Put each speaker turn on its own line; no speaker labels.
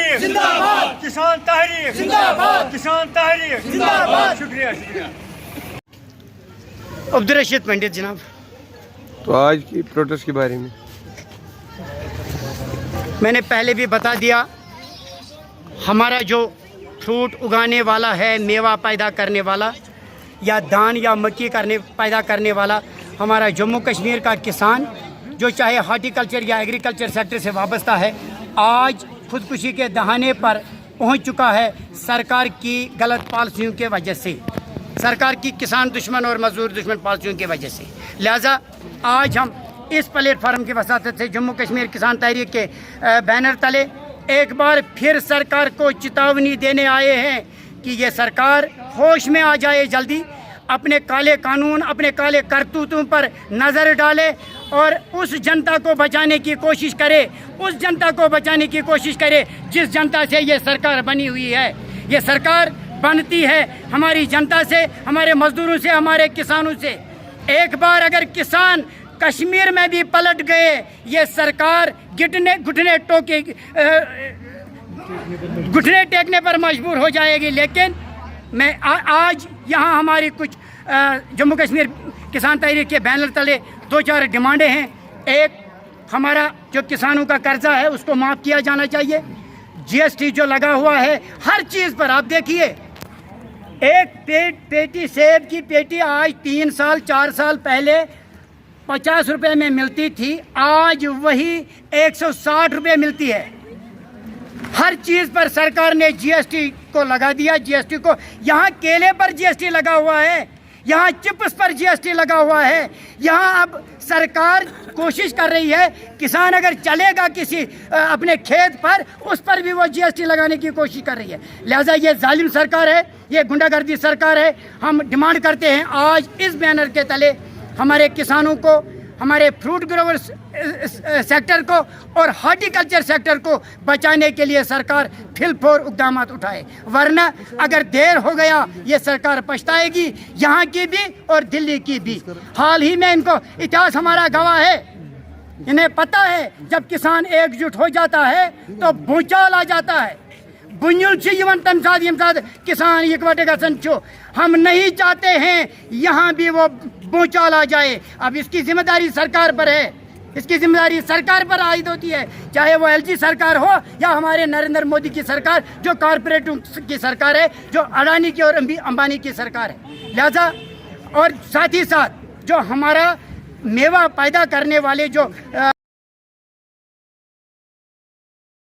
تحریک زندہ باد، کسان تحریک زندہ باد، کسان تحریک زندہ باد۔ شکریہ شکریہ۔
عبدالرشید پنڈت جناب،
تو آج کی پروٹیسٹ کے بارے میں
میں نے پہلے بھی بتا دیا، ہمارا جو فروٹ اگانے والا ہے، میوہ پیدا کرنے والا یا دان یا مکی پیدا کرنے والا ہمارا جموں کشمیر کا کسان، جو چاہے ہارٹیکلچر یا ایگریکلچر سیکٹر سے وابستہ ہے، آج خودکشی کے دہانے پر پہنچ چکا ہے سرکار کی غلط پالیسیوں کے وجہ سے، سرکار کی کسان دشمن اور مزدور دشمن پالیسیوں کی وجہ سے۔ لہٰذا آج ہم اس پلیٹ فارم کی وساطت سے جموں کشمیر کسان تحریک کے بینر تلے ایک بار پھر سرکار کو چتاونی دینے آئے ہیں کہ یہ سرکار ہوش میں آ جائے، جلدی اپنے کالے قانون، اپنے کالے کرتوتوں پر نظر ڈالے اور اس جنتا کو بچانے کی کوشش کرے، اس جنتا کو بچانے کی کوشش کرے جس جنتا سے یہ سرکار بنی ہوئی ہے۔ یہ سرکار بنتی ہے ہماری جنتا سے، ہمارے مزدوروں سے، ہمارے کسانوں سے۔ ایک بار اگر کسان کشمیر میں بھی پلٹ گئے، یہ سرکار گھٹنے ٹیکنے پر مجبور ہو جائے گی۔ لیکن میں آج یہاں ہماری کچھ جموں کشمیر کسان تحریک کے بینر تلے 2-4 ڈیمانڈیں ہیں۔ ایک، ہمارا جو کسانوں کا قرضہ ہے اس کو معاف کیا جانا چاہیے۔ جی ایس ٹی جو لگا ہوا ہے ہر چیز پر، آپ دیکھیے ایک پیٹی سیب کی پیٹی آج 3 سال 4 سال پہلے 50 روپے میں ملتی تھی، آج وہی 160 روپے ملتی ہے۔ ہر چیز پر سرکار نے جی ایس ٹی کو لگا دیا، جی ایس ٹی کو۔ یہاں کیلے پر جی ایس ٹی لگا ہوا ہے، یہاں چپس پر جی ایس ٹی لگا ہوا ہے۔ یہاں اب سرکار کوشش کر رہی ہے، کسان اگر چلے گا کسی اپنے کھیت پر، اس پر بھی وہ جی ایس ٹی لگانے کی کوشش کر رہی ہے۔ لہٰذا یہ ظالم سرکار ہے، یہ گنڈا گردی سرکار ہے۔ ہم ڈیمانڈ کرتے ہیں آج اس بینر کے تلے ہمارے کسانوں کو، ہمارے فروٹ گروور سیکٹر کو اور ہارٹیکلچر سیکٹر کو بچانے کے لیے سرکار پھل پھور اقدامات اٹھائے، ورنہ اگر دیر ہو گیا یہ سرکار پچھتائے گی، یہاں کی بھی اور دلی کی بھی۔ حال ہی میں ان کو اتہاس ہمارا گواہ ہے، انہیں پتہ ہے جب کسان ایک جٹ ہو جاتا ہے تو بھونچال آ جاتا ہے۔ تم ساتھ کسان اکوٹے کا سنچو، ہم نہیں چاہتے ہیں یہاں بھی وہ بھونچال آ جائے۔ اب اس کی ذمہ داری سرکار پر ہے، اس کی ذمہ داری سرکار پر عائد ہوتی ہے، چاہے وہ ایل جی سرکار ہو یا ہمارے نریندر مودی کی سرکار جو کارپوریٹوں کی سرکار ہے، جو اڈانی کی اور امبانی کی سرکار ہے۔ لہذا اور ساتھ ہی ساتھ جو ہمارا میوہ پیدا کرنے والے جو